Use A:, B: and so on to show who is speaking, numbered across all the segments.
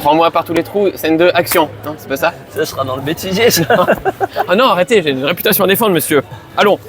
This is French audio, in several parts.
A: Prends-moi par tous les trous, scène 2, action. Non, c'est pas ça?
B: Ça sera dans le bêtisier, ça.
A: Ah non, arrêtez, j'ai une réputation à défendre, monsieur. Allons.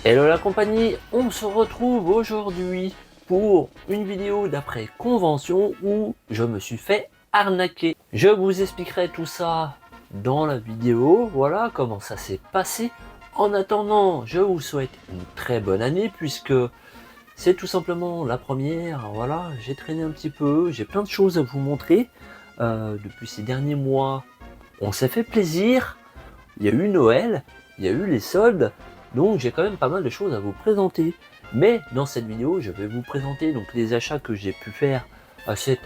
B: Hello la compagnie, on se retrouve aujourd'hui pour une vidéo d'après convention où je me suis fait arnaquer. Je vous expliquerai tout ça dans la vidéo, voilà comment ça s'est passé. En attendant, je vous souhaite une très bonne année puisque c'est tout simplement la première. Voilà, j'ai traîné un petit peu, j'ai plein de choses à vous montrer. Depuis ces derniers mois, on s'est fait plaisir. Il y a eu Noël, il y a eu les soldes. Donc j'ai quand même pas mal de choses à vous présenter. Mais dans cette vidéo, je vais vous présenter donc les achats que j'ai pu faire à cette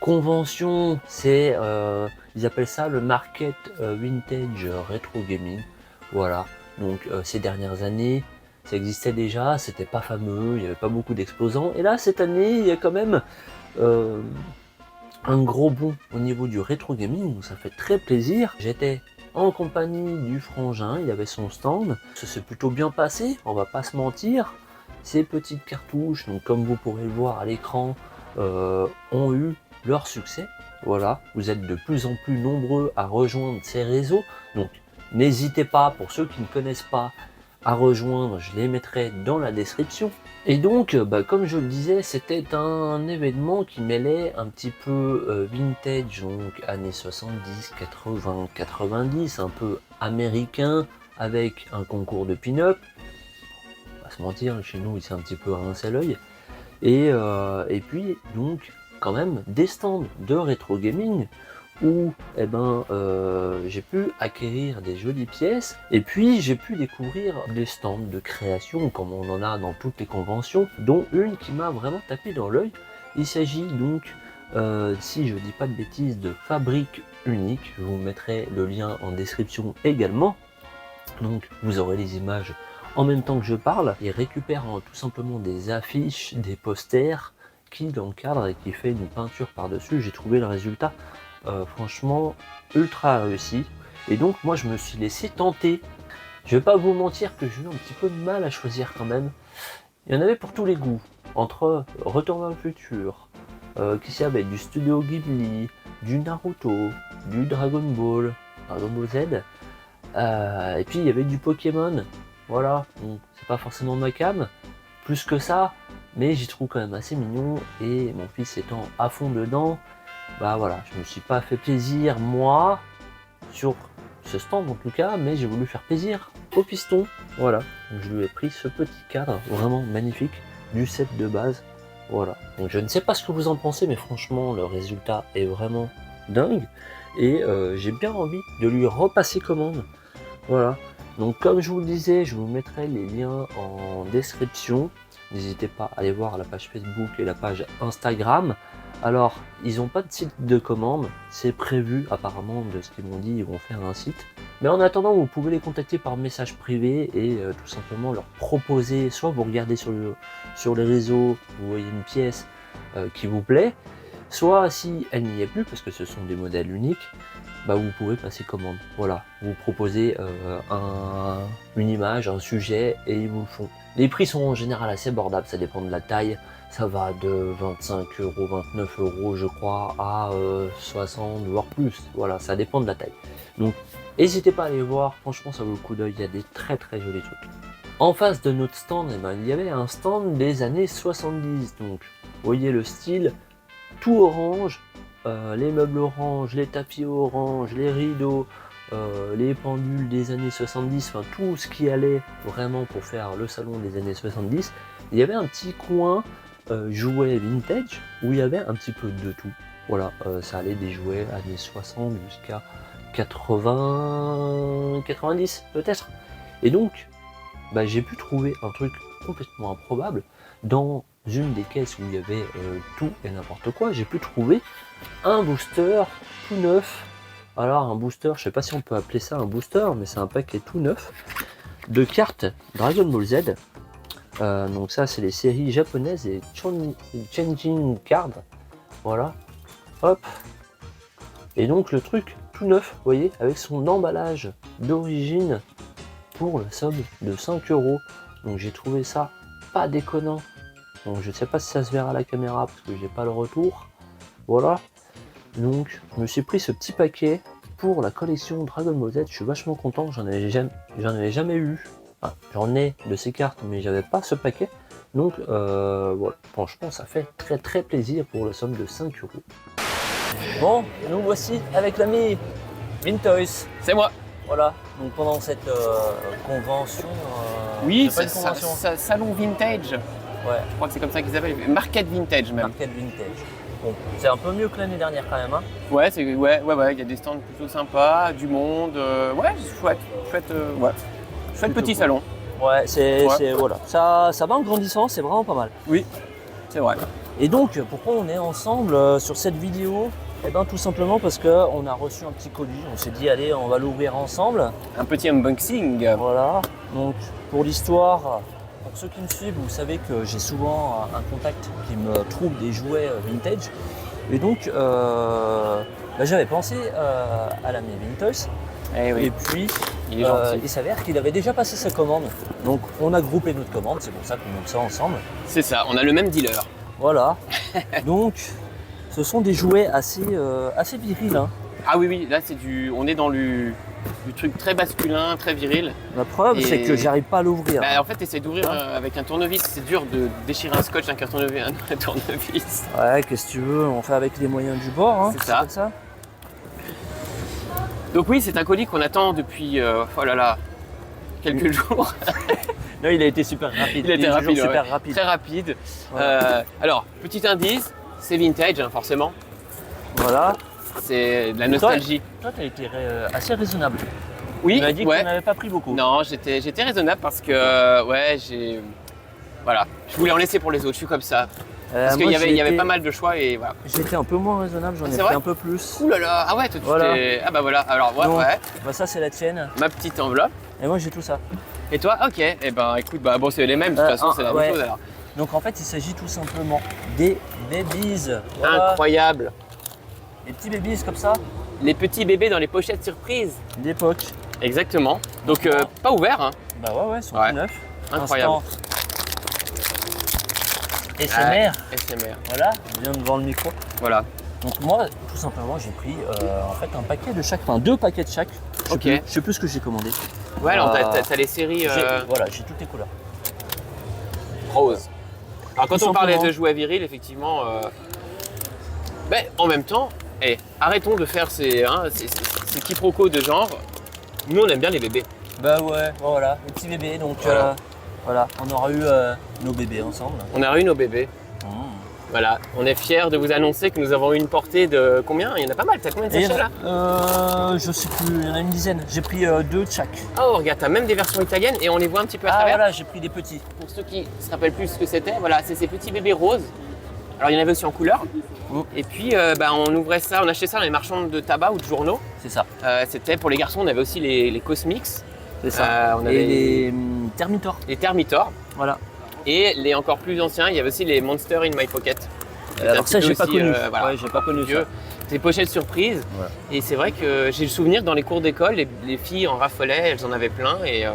B: convention. C'est, ils appellent ça le Market Vintage Retro Gaming. Voilà, donc ces dernières années, ça existait déjà, c'était pas fameux, il n'y avait pas beaucoup d'exposants. Et là, cette année, il y a quand même un gros bond au niveau du rétro gaming, donc ça fait très plaisir. J'étais en compagnie du frangin, il avait son stand, ça s'est plutôt bien passé, on va pas se mentir. Ces petites cartouches, donc comme vous pourrez le voir à l'écran, ont eu leur succès. Voilà, vous êtes de plus en plus nombreux à rejoindre ces réseaux, donc n'hésitez pas, pour ceux qui ne connaissent pas, à rejoindre, je les mettrai dans la description. Et donc, comme je le disais, c'était un événement qui mêlait un petit peu vintage, donc années 70, 80, 90, un peu américain, avec un concours de pin-up. On va pas se mentir, chez nous, il s'est un petit peu rincé l'œil. Et puis, donc, quand même, des stands de rétro gaming, où j'ai pu acquérir des jolies pièces et puis j'ai pu découvrir des stands de création comme on en a dans toutes les conventions, dont une qui m'a vraiment tapé dans l'œil. Il s'agit donc, si je dis pas de bêtises, de Fabrique Unique. Je vous mettrai le lien en description également, donc vous aurez les images en même temps que je parle. Il récupère tout simplement des affiches, des posters qui l'encadrent et qui fait une peinture par dessus. J'ai trouvé le résultat franchement ultra réussi, et donc moi je me suis laissé tenter. Je vais pas vous mentir que j'ai eu un petit peu de mal à choisir quand même. Il y en avait pour tous les goûts, entre Retour vers le futur, qui s'y avait du Studio Ghibli, du Naruto, du Dragon Ball Z, et puis il y avait du Pokémon. Voilà, donc c'est pas forcément ma cam plus que ça, mais j'y trouve quand même assez mignon, et mon fils étant à fond dedans, bah voilà, je me suis pas fait plaisir moi sur ce stand en tout cas, mais j'ai voulu faire plaisir au piston. Voilà, donc je lui ai pris ce petit cadre vraiment magnifique du set de base. Voilà, donc je ne sais pas ce que vous en pensez, mais franchement le résultat est vraiment dingue, et j'ai bien envie de lui repasser commande. Voilà, donc comme je vous le disais, je vous mettrai les liens en description. N'hésitez pas à aller voir la page Facebook et la page Instagram. Alors, ils n'ont pas de site de commande, c'est prévu apparemment, de ce qu'ils m'ont dit, ils vont faire un site. Mais en attendant, vous pouvez les contacter par message privé et tout simplement leur proposer, soit vous regardez sur les réseaux, vous voyez une pièce qui vous plaît, Soit si elle n'y est plus, parce que ce sont des modèles uniques, bah vous pouvez passer commande. Voilà, vous proposez une image, un sujet et ils vous le font. Les prix sont en général assez abordables, ça dépend de la taille. Ça va de 25 €, 29 € je crois à 60 voire plus. Voilà, ça dépend de la taille. Donc n'hésitez pas à aller voir, franchement ça vaut le coup d'œil, il y a des très jolis trucs. En face de notre stand, eh ben, il y avait un stand des années 70. Donc vous voyez le style tout orange, les meubles orange, les tapis orange, les rideaux, les pendules des années 70, enfin tout ce qui allait vraiment pour faire le salon des années 70. Il y avait un petit coin jouets vintage où il y avait un petit peu de tout. Voilà, ça allait des jouets années 60 jusqu'à 80, 90 peut-être. Et donc, bah, j'ai pu trouver un truc complètement improbable dans une des caisses où il y avait tout et n'importe quoi. J'ai pu trouver un booster tout neuf. Alors un booster, je sais pas si on peut appeler ça un booster, mais c'est un paquet tout neuf de cartes Dragon Ball Z. Donc ça c'est les séries japonaises et Changing Card. Voilà, hop. Et donc le truc tout neuf, vous voyez, avec son emballage d'origine pour la somme de 5 €. Donc j'ai trouvé ça pas déconnant. Donc je sais pas si ça se verra à la caméra parce que j'ai pas le retour. Voilà. Donc je me suis pris ce petit paquet pour la collection Dragon Ball Z. Je suis vachement content, j'en avais jamais eu. Enfin, j'en ai de ces cartes mais j'avais pas ce paquet. Donc voilà, franchement ça fait très plaisir pour la somme de 5 €. Bon, nous voici avec l'ami Vintoys.
A: C'est moi.
B: Voilà, donc pendant cette convention.
A: Oui,
B: c'est pas une convention.
A: salon vintage.
B: Ouais,
A: Je crois que c'est comme ça qu'ils appellent. Market vintage même.
B: Market Vintage. Bon, c'est un peu mieux que l'année dernière quand même. Hein.
A: Ouais, il y a des stands plutôt sympas, du monde. Ouais, c'est chouette. Chouette petit salon.
B: Ouais, c'est voilà. Ça va en grandissant, c'est vraiment pas mal.
A: Oui, c'est vrai.
B: Et donc, pourquoi on est ensemble sur cette vidéo? Eh bien, tout simplement parce qu'on a reçu un petit colis. On s'est dit, allez, on va l'ouvrir ensemble.
A: Un petit unboxing.
B: Voilà. Donc, pour l'histoire, pour ceux qui me suivent, vous savez que j'ai souvent un contact qui me trouve des jouets vintage. Et donc, j'avais pensé à l'ami Vintoys.
A: Eh oui.
B: Et puis,
A: Il est gentil.
B: il s'avère qu'il avait déjà passé sa commande. Donc, on a groupé notre commande. C'est pour ça qu'on monte ça ensemble.
A: C'est ça, on a le même dealer.
B: Voilà. Donc, ce sont des jouets assez virils. Hein.
A: Ah oui, là on est dans du truc très masculin, très viril.
B: La preuve,
A: Et-
B: c'est que j'arrive pas à l'ouvrir.
A: Bah, en fait, essaie d'ouvrir avec un tournevis. C'est dur de déchirer un scotch avec un tournevis.
B: Ouais, qu'est-ce que tu veux, on fait avec les moyens du bord. Hein,
A: C'est ça.
B: comme ça.
A: Donc oui, c'est un colis qu'on attend depuis, quelques jours.
B: Non, il a été super rapide.
A: Il a été
B: est toujours
A: rapide,
B: super
A: ouais.
B: rapide.
A: Très rapide.
B: Voilà.
A: Alors, petit indice, c'est vintage, hein, forcément.
B: Voilà.
A: C'est de la
B: Et
A: nostalgie.
B: Toi, t'as été assez raisonnable.
A: Oui,
B: Tu m'as dit que
A: ouais.
B: tu n'avais pas pris beaucoup.
A: Non, j'étais raisonnable parce que, voilà, je voulais en laisser pour les autres, je suis comme ça. Parce qu'il
B: moi,
A: y avait
B: été-
A: pas mal de choix et voilà.
B: J'étais un peu moins raisonnable, j'en ai
A: C'est
B: pris
A: vrai
B: un peu plus.
A: Ouh là là, ah ouais, toi tu
B: Voilà.
A: t'es... Ah bah voilà, alors moi,
B: Donc,
A: ouais,
B: Bah, ça, c'est la tienne.
A: ma petite enveloppe.
B: Et moi, j'ai tout ça.
A: Et toi, ok, et ben écoute, bah bon, c'est les mêmes, de toute façon, c'est la
B: ouais.
A: même chose alors.
B: Donc, en fait, il s'agit tout simplement des babies. Voilà.
A: Incroyable.
B: Des petits babies comme ça,
A: Les petits bébés dans les pochettes surprises.
B: d'époque.
A: Exactement. Donc pas ouvert, hein.
B: Bah ouais, ils sont
A: Ouais.
B: tout neufs.
A: Incroyable.
B: Instant SMR.
A: SMR.
B: Voilà, je viens devant le micro.
A: Voilà.
B: Donc moi, tout simplement, j'ai pris en fait un paquet de chaque, enfin 2 paquets de chaque.
A: Ok.
B: Je sais plus ce que j'ai commandé.
A: Ouais, alors
B: Euh,
A: t'as les séries
B: Voilà, j'ai toutes les couleurs.
A: roses. Alors quand
B: Tout
A: on parlait
B: simplement.
A: de jouets virils, effectivement, en même temps, arrêtons de faire ces quiproquos de genre. Nous, on aime bien les bébés.
B: Bah ouais, voilà, les petits bébés. Donc
A: Voilà.
B: on aura eu nos bébés ensemble.
A: On a eu nos bébés. Voilà, on est fiers de vous annoncer que nous avons eu une portée de combien? Il y en a pas mal, t'as combien de
B: Et
A: sachets là?
B: je sais plus, il y en a une dizaine. J'ai pris 2 de chaque.
A: Oh, regarde, t'as même des versions italiennes et on les voit un petit peu à
B: Ah
A: travers.
B: voilà, j'ai pris des petits.
A: Pour ceux qui se rappellent plus ce que c'était, voilà, c'est ces petits bébés roses. Alors il y en avait aussi en couleur. Et puis on ouvrait ça, on achetait ça dans les marchands de tabac ou de journaux.
B: C'est ça.
A: C'était pour les garçons, on avait aussi les Cosmix,
B: C'est ça.
A: on avait
B: Et les Termitor.
A: les Termitor.
B: Voilà.
A: Et les encore plus anciens, il y avait aussi les Monster in My Pocket. C'était
B: Alors
A: un
B: ça,
A: petit peu
B: j'ai pas
A: aussi,
B: connu.
A: voilà,
B: Ouais, j'ai pas connu
A: vieux.
B: ça.
A: Des pochettes surprises.
B: Ouais.
A: Et c'est vrai que j'ai le souvenir dans les cours d'école, les filles en raffolaient, elles en avaient plein. Et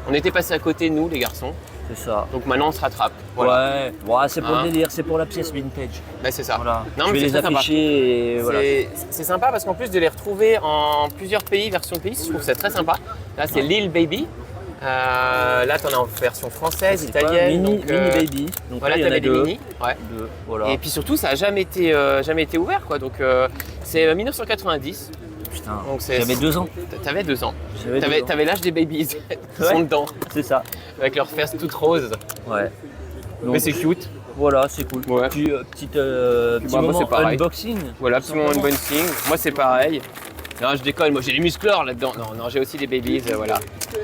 A: on était passés à côté, nous, les garçons.
B: C'est ça.
A: Donc maintenant, on se rattrape. Voilà.
B: Ouais, c'est pour
A: Hein.
B: le délire, c'est pour la pièce vintage.
A: Bah, c'est ça.
B: Voilà.
A: Non,
B: Je
A: mais
B: vais
A: c'est
B: les
A: très sympa.
B: afficher et voilà.
A: C'est sympa parce qu'en plus de les retrouver en plusieurs pays, version pays, je trouve ça très sympa. Là, c'est Lil Baby. Là, t'en as en version française,
B: C'est quoi,
A: italienne.
B: mini,
A: donc,
B: mini baby. Donc
A: voilà,
B: là, il y en
A: t'avais
B: a
A: des
B: deux.
A: mini. Ouais.
B: Deux, voilà.
A: Et puis surtout, ça n'a jamais été ouvert, quoi. Donc, c'est 1990.
B: Putain,
A: Donc
B: j'avais 2 ans.
A: T'avais 2 ans.
B: J'avais 2 ans.
A: T'avais l'âge des babies qui
B: Ouais.
A: sont dedans,
B: C'est ça.
A: avec leurs fesses toutes roses.
B: Ouais. Donc,
A: Mais c'est cute.
B: voilà, c'est cool.
A: Ouais.
B: Petit
A: Bah, moi,
B: moment
A: c'est pareil.
B: unboxing.
A: Voilà,
B: tout
A: petit moment
B: simplement.
A: unboxing. Moi, c'est pareil. Non, je déconne. Moi, j'ai les muscleurs là-dedans. Non, j'ai aussi des babies. Voilà.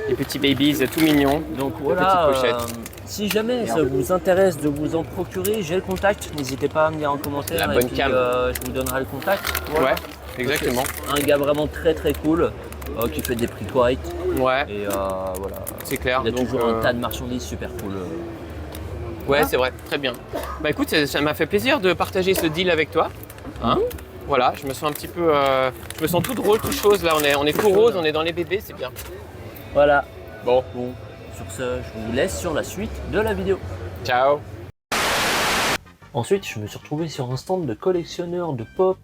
A: Des petits babies tout mignons.
B: Donc voilà,
A: Petite pochette.
B: si jamais ça vous intéresse de vous en procurer, j'ai le contact. N'hésitez pas à me dire en commentaire.
A: La
B: et
A: bonne
B: puis,
A: cam.
B: je vous donnerai le contact. Voilà.
A: Ouais, exactement.
B: Un gars vraiment très très cool qui fait des prix corrects.
A: Ouais,
B: Et voilà.
A: c'est clair.
B: Il y a
A: Donc,
B: toujours un tas de marchandises super cool.
A: Ouais, c'est vrai. Très bien. Bah écoute, ça m'a fait plaisir de partager ce deal avec toi. Hein voilà, je me sens un petit peu. Je me sens tout drôle, tout chose. Là, on est tout rose, on est dans les bébés, c'est bien.
B: Voilà.
A: Bon,
B: Bon, sur ce, je vous laisse sur la suite de la vidéo.
A: ciao.
B: Ensuite, je me suis retrouvé sur un stand de collectionneur de pop,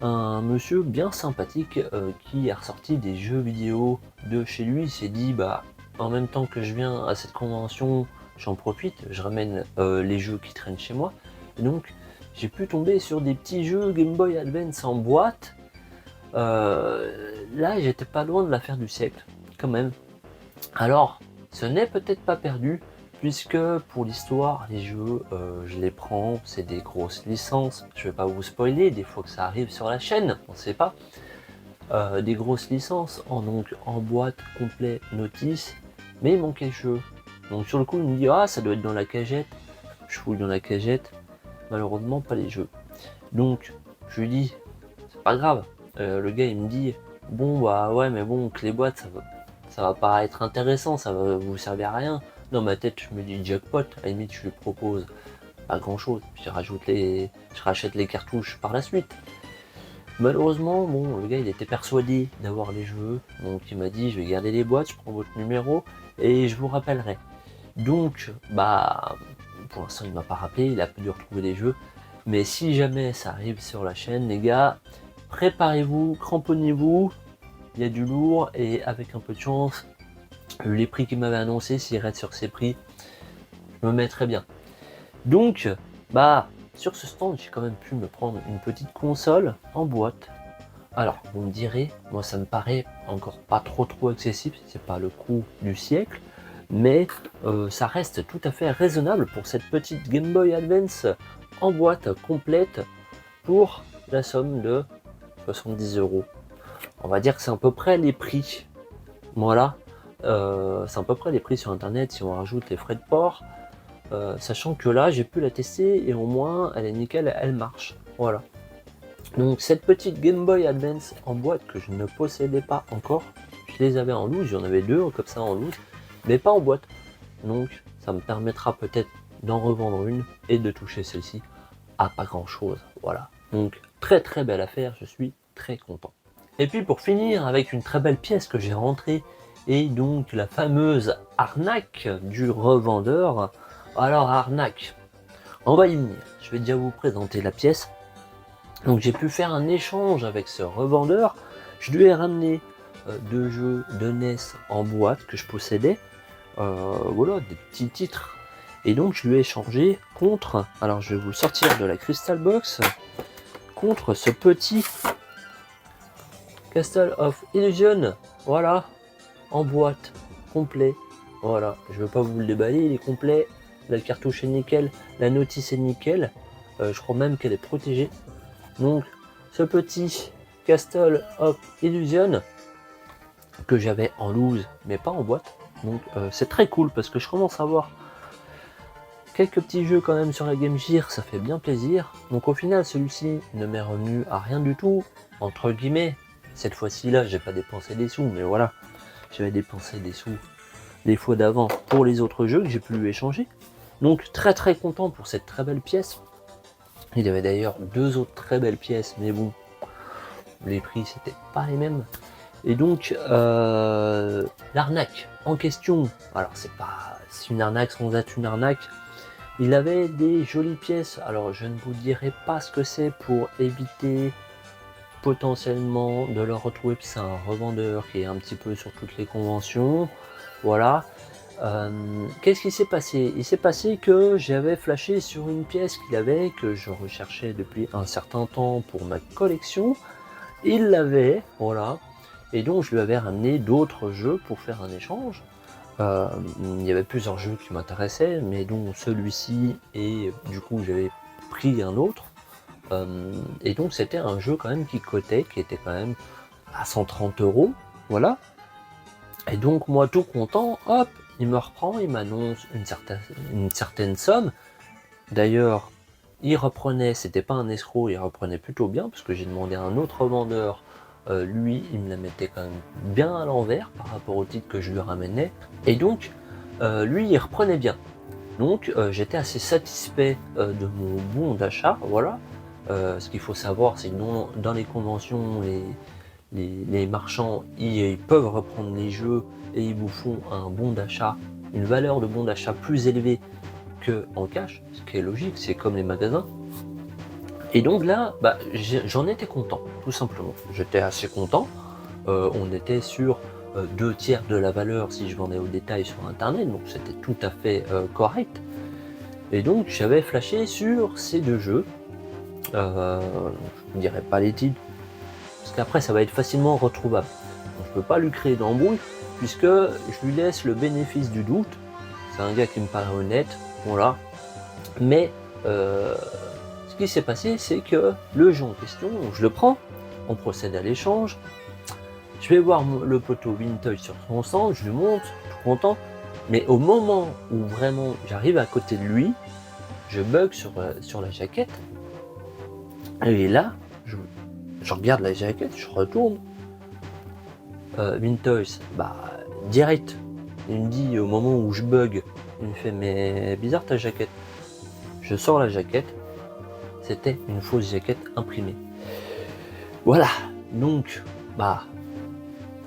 B: un monsieur bien sympathique qui a ressorti des jeux vidéo de chez lui. Il s'est dit, bah, en même temps que je viens à cette convention, j'en profite, je ramène les jeux qui traînent chez moi. Et donc, j'ai pu tomber sur des petits jeux Game Boy Advance en boîte. Là, j'étais pas loin de l'affaire du siècle, quand même. Alors, ce n'est peut-être pas perdu, puisque pour l'histoire, les jeux, je les prends, c'est des grosses licences. Je vais pas vous spoiler, des fois que ça arrive sur la chaîne, on sait pas. Des grosses licences, donc en boîte, complet, notice, mais il manquait le jeu. Donc sur le coup, il me dit, ah, ça doit être dans la cagette. Je fouille dans la cagette, malheureusement pas les jeux. Donc, je lui dis, c'est pas grave. Le gars, il me dit, bon, bah ouais, mais bon, que les boîtes, ça va pas être intéressant, ça va vous servir à rien. Dans ma tête, je me dis jackpot, à la limite, je lui propose pas grand chose, puis je rachète les cartouches par la suite. Malheureusement, bon, le gars, il était persuadé d'avoir les jeux, donc il m'a dit, je vais garder les boîtes, je prends votre numéro et je vous rappellerai. Donc, bah, pour l'instant, il m'a pas rappelé, il a dû retrouver les jeux, mais si jamais ça arrive sur la chaîne, les gars, préparez-vous, cramponnez-vous, il y a du lourd et avec un peu de chance, les prix qu'il m'avait annoncé, s'il reste sur ces prix, je me mets très bien. Donc, bah, sur ce stand, j'ai quand même pu me prendre une petite console en boîte. Alors, vous me direz, moi ça me paraît encore pas trop accessible, c'est pas le coût du siècle, mais ça reste tout à fait raisonnable pour cette petite Game Boy Advance en boîte complète pour la somme de 70 €. On va dire que c'est à peu près les prix. Voilà, c'est à peu près les prix sur internet si on rajoute les frais de port. Sachant que là, j'ai pu la tester et au moins elle est nickel, elle marche. Voilà. Donc cette petite Game Boy Advance en boîte que je ne possédais pas encore, je les avais en loose, j'en avais deux comme ça en loose, mais pas en boîte. Donc ça me permettra peut-être d'en revendre une et de toucher celle-ci à pas grand chose. Voilà. Donc très très belle affaire, je suis très content. Et puis pour finir avec une très belle pièce que j'ai rentrée et donc la fameuse arnaque du revendeur. Alors arnaque, on va y venir, je vais déjà vous présenter la pièce. Donc j'ai pu faire un échange avec ce revendeur, je lui ai ramené deux jeux de NES en boîte que je possédais, voilà, des petits titres. Et donc je lui ai échangé contre, alors je vais vous le sortir de la Crystal Box, contre ce petit Castle of Illusion, voilà, en boîte, complet. Voilà, je ne veux pas vous le déballer, il est complet, la cartouche est nickel, la notice est nickel, je crois même qu'elle est protégée. Donc ce petit Castle of Illusion que j'avais en loose mais pas en boîte, donc c'est très cool parce que je commence à avoir quelques petits jeux quand même sur la Game Gear, ça fait bien plaisir. Donc au final celui-ci ne m'est revenu à rien du tout, entre guillemets. Cette fois-ci là j'ai pas dépensé des sous, mais voilà, j'avais dépensé des sous les fois d'avant pour les autres jeux que j'ai pu lui échanger. Donc très très content pour cette très belle pièce. Il y avait d'ailleurs 2 autres très belles pièces, mais bon, les prix c'était pas les mêmes. Et donc l'arnaque en question, alors c'est une arnaque sans être une arnaque. Il avait des jolies pièces, alors je ne vous dirai pas ce que c'est pour éviter potentiellement de le retrouver, puis c'est un revendeur qui est un petit peu sur toutes les conventions, voilà. Qu'est-ce qui s'est passé? Il s'est passé que j'avais flashé sur une pièce qu'il avait, que je recherchais depuis un certain temps pour ma collection. Il l'avait, voilà, et donc je lui avais ramené d'autres jeux pour faire un échange. Il y avait plusieurs jeux qui m'intéressaient, mais dont celui-ci, et du coup j'avais pris un autre. Et donc c'était un jeu quand même qui cotait, qui était quand même à 130 €, voilà. Et donc moi tout content, hop, il me reprend, il m'annonce une certaine somme. D'ailleurs, il reprenait, c'était pas un escroc, il reprenait plutôt bien, parce que j'ai demandé à un autre vendeur, lui, il me la mettait quand même bien à l'envers par rapport au titre que je lui ramenais. Et donc, lui, il reprenait bien. Donc, j'étais assez satisfait de mon bon d'achat, voilà. Ce qu'il faut savoir, c'est que dans les conventions, les marchands, ils peuvent reprendre les jeux et ils vous font un bon d'achat, une valeur de bon d'achat plus élevée qu'en cash, ce qui est logique, c'est comme les magasins. Et donc là, j'en étais content, tout simplement. J'étais assez content. On était sur 2/3 de la valeur si je vendais au détail sur internet, donc c'était tout à fait correct. Et donc j'avais flashé sur ces 2 jeux. Je ne dirais pas les titres, parce qu'après ça va être facilement retrouvable. Donc, je peux pas lui créer d'embrouille, puisque je lui laisse le bénéfice du doute. C'est un gars qui me paraît honnête, voilà. Mais ce qui s'est passé, c'est que le jeu en question, je le prends, on procède à l'échange. Je vais voir le poteau Vintage sur son stand, je lui montre, tout content. Mais au moment où vraiment j'arrive à côté de lui, je bug sur la jaquette. Et là, je regarde la jaquette, je retourne. Vintage, direct, il me dit au moment où je bug, il me fait mais bizarre ta jaquette. Je sors la jaquette, c'était une fausse jaquette imprimée. Voilà, donc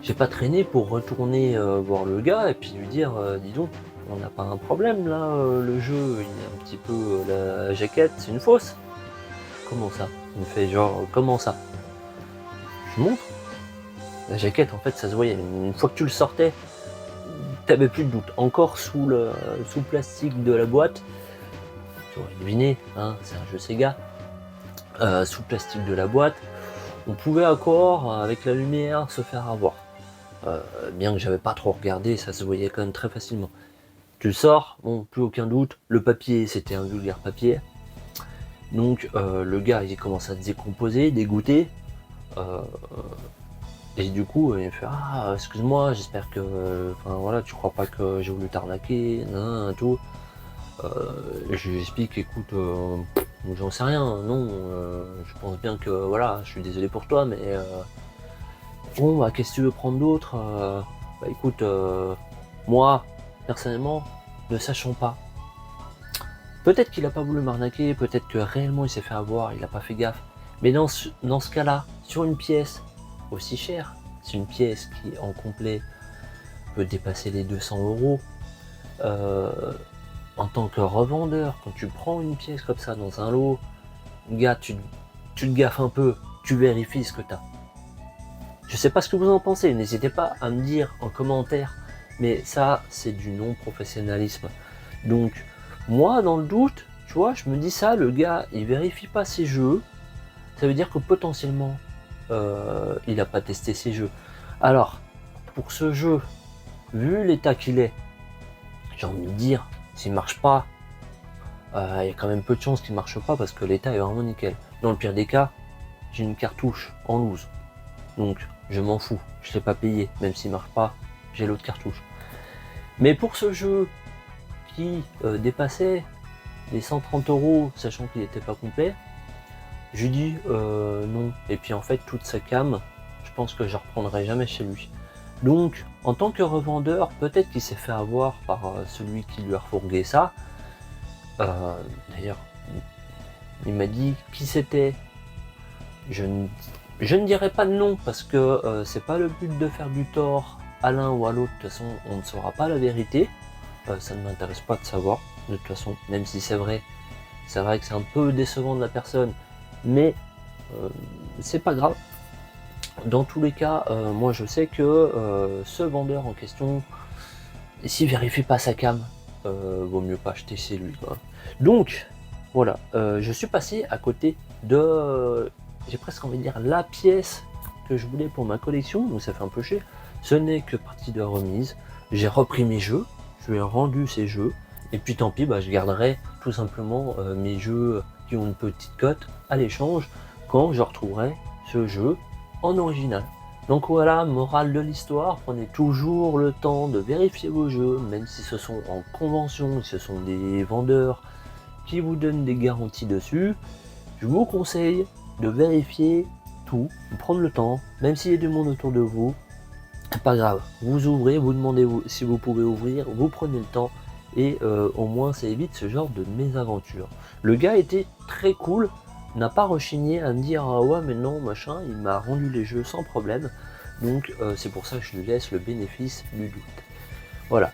B: j'ai pas traîné pour retourner voir le gars et puis lui dire dis donc, on n'a pas un problème là, le jeu il est un petit peu la jaquette c'est une fausse. Comment ça? Il me fait genre comment ça? Je montre. La jaquette en fait ça se voyait, une fois que tu le sortais, t'avais plus de doute. Encore sous le plastique de la boîte, tu aurais deviné, hein, c'est un jeu Sega. Sous le plastique de la boîte, on pouvait encore avec la lumière se faire avoir. Bien que j'avais pas trop regardé, ça se voyait quand même très facilement. Tu le sors, bon, plus aucun doute, le papier c'était un vulgaire papier. Donc le gars il commence à se décomposer, dégoûté. Et du coup il me fait ah excuse-moi, j'espère que voilà, tu crois pas que j'ai voulu t'arnaquer, tout. Je lui explique écoute j'en sais rien, non, je pense bien que voilà, je suis désolé pour toi, mais bon qu'est-ce que tu veux prendre d'autre? Écoute, moi personnellement, ne sachant pas, peut-être qu'il a pas voulu m'arnaquer, peut-être que réellement il s'est fait avoir, il a pas fait gaffe. Mais dans ce cas-là, sur une pièce aussi chère, c'est une pièce qui en complet peut dépasser les 200 €. En tant que revendeur, quand tu prends une pièce comme ça dans un lot, gars, tu te gaffes un peu, tu vérifies ce que tu as. Je sais pas ce que vous en pensez, n'hésitez pas à me dire en commentaire, mais ça, c'est du non-professionnalisme. Donc, moi, dans le doute, tu vois, je me dis ça, le gars, il vérifie pas ses jeux, ça veut dire que potentiellement, il n'a pas testé ses jeux. Alors, pour ce jeu, vu l'état qu'il est, j'ai envie de dire, s'il marche pas, il y a quand même peu de chances qu'il marche pas parce que l'état est vraiment nickel. Dans le pire des cas, j'ai une cartouche en loose, donc je m'en fous, je l'ai pas payé, même s'il marche pas, j'ai l'autre cartouche. Mais pour ce jeu qui dépassait les 130 €, sachant qu'il n'était pas complet, je lui dis non. Et puis en fait, toute sa cam, je pense que je reprendrai jamais chez lui. Donc, en tant que revendeur, peut-être qu'il s'est fait avoir par celui qui lui a refourgué ça. D'ailleurs, Il m'a dit qui c'était. Je ne dirai pas de nom parce que c'est pas le but de faire du tort à l'un ou à l'autre. De toute façon, on ne saura pas la vérité. Ça ne m'intéresse pas de savoir, de toute façon, même si c'est vrai que c'est un peu décevant de la personne, mais c'est pas grave. Dans tous les cas, moi je sais que ce vendeur en question, s'il vérifie pas sa cam, vaut mieux pas acheter chez lui, quoi. Donc, voilà, je suis passé à côté de, j'ai presque envie de dire, la pièce que je voulais pour ma collection, donc ça fait un peu cher. Ce n'est que partie de remise. J'ai repris mes jeux, je lui ai rendu ces jeux, et puis tant pis, je garderai tout simplement mes jeux qui ont une petite cote à l'échange quand je retrouverai ce jeu en original. Donc voilà, morale de l'histoire, prenez toujours le temps de vérifier vos jeux, même si ce sont en convention, si ce sont des vendeurs qui vous donnent des garanties dessus. Je vous conseille de vérifier tout, de prendre le temps, même s'il y a du monde autour de vous, pas grave, vous ouvrez, vous demandez si vous pouvez ouvrir, vous prenez le temps, et au moins ça évite ce genre de mésaventure. Le gars était très cool, n'a pas rechigné à me dire ah ouais mais non machin, il m'a rendu les jeux sans problème, donc c'est pour ça que je lui laisse le bénéfice du doute. Voilà.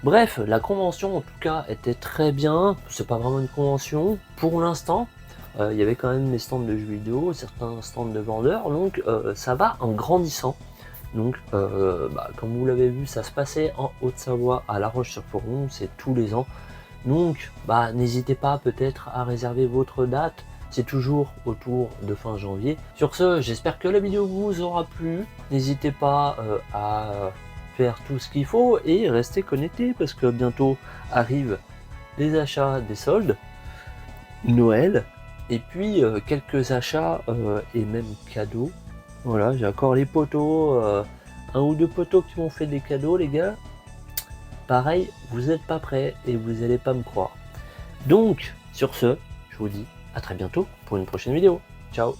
B: Bref, la convention en tout cas était très bien, c'est pas vraiment une convention pour l'instant. Il y avait quand même des stands de jeux vidéo, certains stands de vendeurs, donc ça va en grandissant. Donc, comme vous l'avez vu, ça se passait en Haute-Savoie à La Roche-sur-Foron, c'est tous les ans. Donc, n'hésitez pas peut-être à réserver votre date, c'est toujours autour de fin janvier. Sur ce, j'espère que la vidéo vous aura plu. N'hésitez pas à faire tout ce qu'il faut et rester connecté parce que bientôt arrivent les achats des soldes, Noël, et puis quelques achats et même cadeaux. Voilà, j'ai encore les poteaux, un ou deux poteaux qui m'ont fait des cadeaux, les gars. Pareil, vous n'êtes pas prêts et vous n'allez pas me croire. Donc, sur ce, je vous dis à très bientôt pour une prochaine vidéo. Ciao!